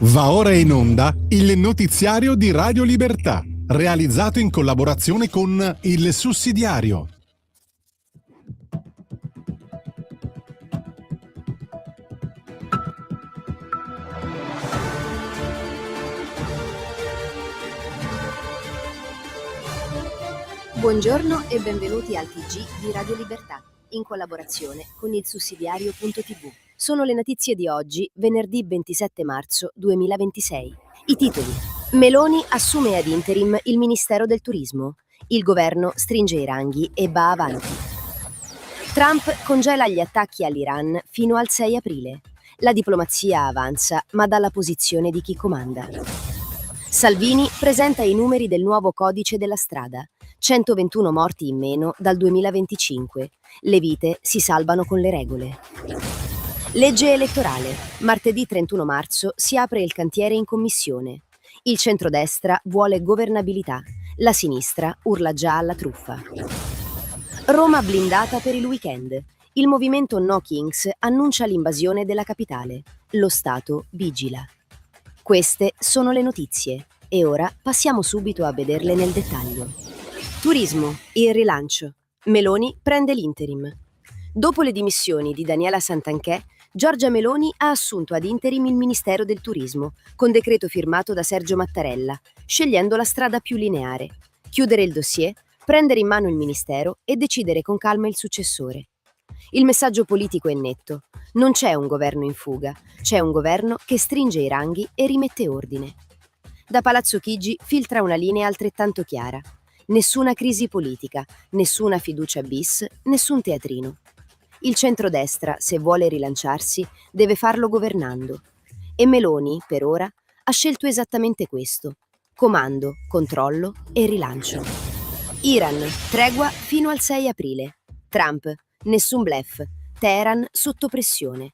Va ora in onda il notiziario di Radio Libertà, realizzato in collaborazione con Il Sussidiario. Buongiorno e benvenuti al TG di Radio Libertà, in collaborazione con il sussidiario.tv. Sono le notizie di oggi, venerdì 27 marzo 2026. I titoli: Meloni assume ad interim il Ministero del Turismo. Il governo stringe i ranghi e va avanti. Trump congela gli attacchi all'Iran fino al 6 aprile. La diplomazia avanza, ma dalla posizione di chi comanda. Salvini presenta i numeri del nuovo codice della strada. 121 morti in meno dal 2025. Le vite si salvano con le regole. Legge elettorale. Martedì 31 marzo si apre il cantiere in commissione. Il centrodestra vuole governabilità. La sinistra urla già alla truffa. Roma blindata per il weekend. Il movimento No Kings annuncia l'invasione della capitale. Lo Stato vigila. Queste sono le notizie e ora passiamo subito a vederle nel dettaglio. Turismo, il rilancio. Meloni prende l'interim. Dopo le dimissioni di Daniela Santanchè, Giorgia Meloni ha assunto ad interim il Ministero del Turismo, con decreto firmato da Sergio Mattarella, scegliendo la strada più lineare: chiudere il dossier, prendere in mano il Ministero e decidere con calma il successore. Il messaggio politico è netto: non c'è un governo in fuga, c'è un governo che stringe i ranghi e rimette ordine. Da Palazzo Chigi filtra una linea altrettanto chiara: nessuna crisi politica, nessuna fiducia bis, nessun teatrino. Il centrodestra, se vuole rilanciarsi, deve farlo governando. E Meloni, per ora, ha scelto esattamente questo: comando, controllo e rilancio. Iran, tregua fino al 6 aprile. Trump, nessun bluff. Teheran sotto pressione.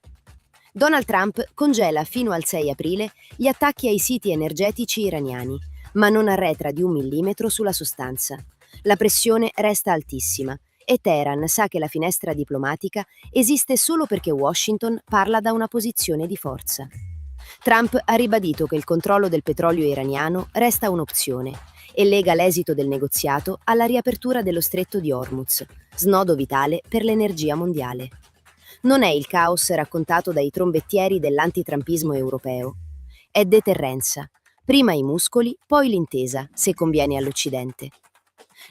Donald Trump congela fino al 6 aprile gli attacchi ai siti energetici iraniani, ma non arretra di 1 millimetro sulla sostanza. La pressione resta altissima e Teheran sa che la finestra diplomatica esiste solo perché Washington parla da una posizione di forza. Trump ha ribadito che il controllo del petrolio iraniano resta un'opzione e lega l'esito del negoziato alla riapertura dello stretto di Hormuz, snodo vitale per l'energia mondiale. Non è il caos raccontato dai trombettieri dell'antitrampismo europeo. È deterrenza. Prima i muscoli, poi l'intesa, se conviene all'Occidente.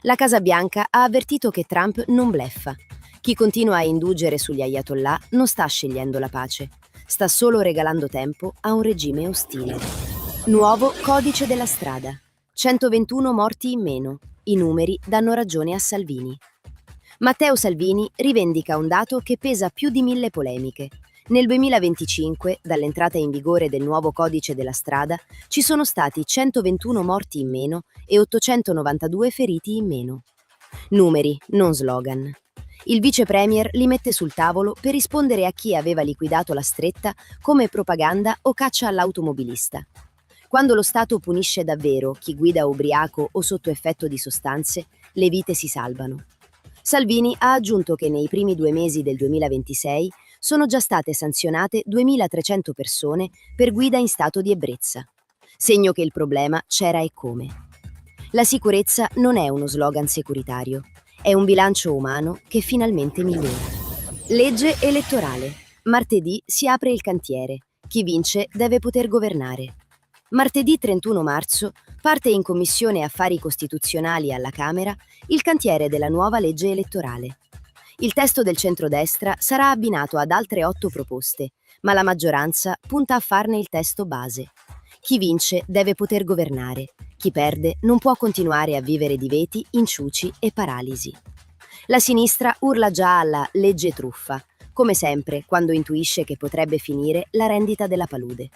La Casa Bianca ha avvertito che Trump non bleffa. Chi continua a indulgere sugli ayatollah non sta scegliendo la pace, sta solo regalando tempo a un regime ostile. Nuovo codice della strada. 121 morti in meno. I numeri danno ragione a Salvini. Matteo Salvini rivendica un dato che pesa più di 1000 polemiche. Nel 2025, dall'entrata in vigore del nuovo codice della strada, ci sono stati 121 morti in meno e 892 feriti in meno. Numeri, non slogan. Il vice premier li mette sul tavolo per rispondere a chi aveva liquidato la stretta come propaganda o caccia all'automobilista. Quando lo Stato punisce davvero chi guida ubriaco o sotto effetto di sostanze, le vite si salvano. Salvini ha aggiunto che nei primi 2 mesi del 2026 sono già state sanzionate 2300 persone per guida in stato di ebbrezza. Segno che il problema c'era e come. La sicurezza non è uno slogan securitario, è un bilancio umano che finalmente migliora. Legge elettorale. Martedì si apre il cantiere. Chi vince deve poter governare. Martedì 31 marzo parte in Commissione Affari Costituzionali alla Camera il cantiere della nuova legge elettorale. Il testo del centrodestra sarà abbinato ad altre 8 proposte, ma la maggioranza punta a farne il testo base. Chi vince deve poter governare, chi perde non può continuare a vivere di veti, inciuci e paralisi. La sinistra urla già alla legge truffa, come sempre quando intuisce che potrebbe finire la rendita della palude.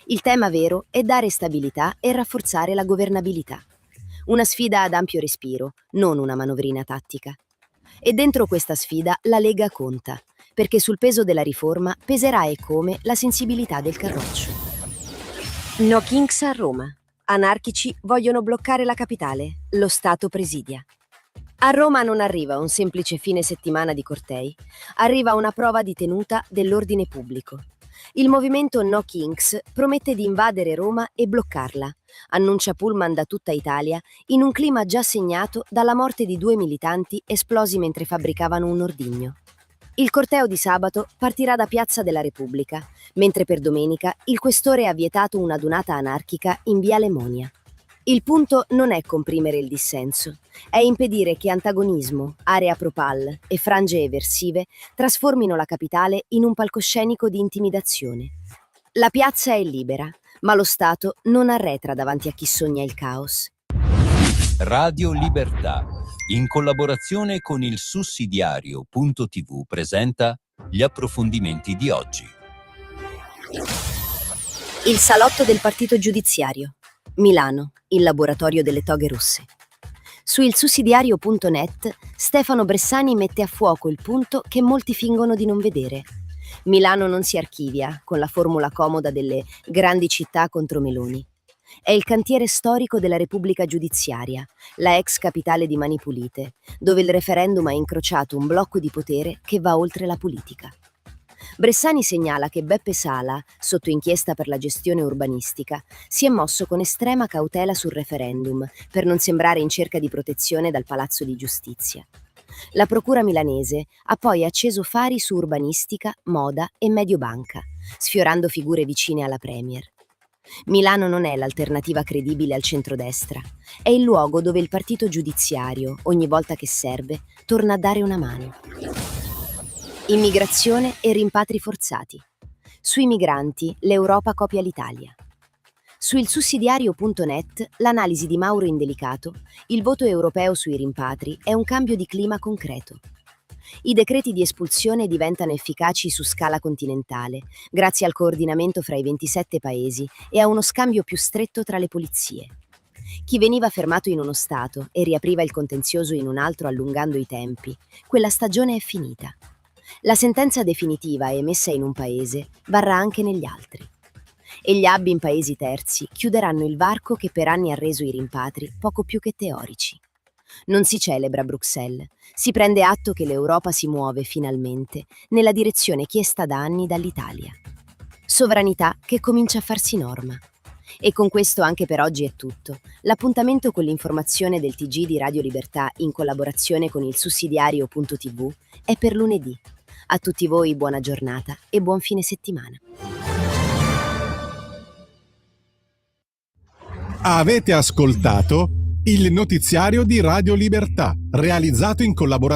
Il tema vero è dare stabilità e rafforzare la governabilità. Una sfida ad ampio respiro, non una manovrina tattica. E dentro questa sfida la Lega conta, perché sul peso della riforma peserà e come la sensibilità del Carroccio. No Kings a Roma. Anarchici vogliono bloccare la capitale, lo Stato presidia. A Roma non arriva un semplice fine settimana di cortei, arriva una prova di tenuta dell'ordine pubblico. Il movimento No Kings promette di invadere Roma e bloccarla, annuncia pullman da tutta Italia, in un clima già segnato dalla morte di 2 militanti esplosi mentre fabbricavano un ordigno. Il corteo di sabato partirà da Piazza della Repubblica, mentre per domenica il questore ha vietato una adunata anarchica in via Lemonia. Il punto non è comprimere il dissenso, è impedire che antagonismo, area propal e frange eversive trasformino la capitale in un palcoscenico di intimidazione. La piazza è libera, ma lo Stato non arretra davanti a chi sogna il caos. Radio Libertà, in collaborazione con il sussidiario.tv, presenta gli approfondimenti di oggi. Il salotto del partito giudiziario. Milano, il laboratorio delle toghe rosse. Su ilsussidiario.net Stefano Bressani mette a fuoco il punto che molti fingono di non vedere. Milano non si archivia con la formula comoda delle grandi città contro Meloni. È il cantiere storico della Repubblica Giudiziaria, la ex capitale di Mani Pulite, dove il referendum ha incrociato un blocco di potere che va oltre la politica. Bressani segnala che Beppe Sala, sotto inchiesta per la gestione urbanistica, si è mosso con estrema cautela sul referendum per non sembrare in cerca di protezione dal Palazzo di Giustizia. La procura milanese ha poi acceso fari su urbanistica, moda e Mediobanca, sfiorando figure vicine alla Premier. Milano non è l'alternativa credibile al centrodestra, è il luogo dove il partito giudiziario, ogni volta che serve, torna a dare una mano. Immigrazione e rimpatri forzati. Sui migranti l'Europa copia l'Italia. Su ilsussidiario.net l'analisi di Mauro Indelicato, il voto europeo sui rimpatri è un cambio di clima concreto. I decreti di espulsione diventano efficaci su scala continentale, grazie al coordinamento fra i 27 paesi e a uno scambio più stretto tra le polizie. Chi veniva fermato in uno stato e riapriva il contenzioso in un altro allungando i tempi, quella stagione è finita. La sentenza definitiva emessa in un paese varrà anche negli altri. E gli hub in paesi terzi chiuderanno il varco che per anni ha reso i rimpatri poco più che teorici. Non si celebra Bruxelles, si prende atto che l'Europa si muove finalmente nella direzione chiesta da anni dall'Italia. Sovranità che comincia a farsi norma. E con questo anche per oggi è tutto. L'appuntamento con l'informazione del TG di Radio Libertà in collaborazione con il sussidiario.tv è per lunedì. A tutti voi buona giornata e buon fine settimana. Avete ascoltato il notiziario di Radio Libertà, realizzato in collaborazione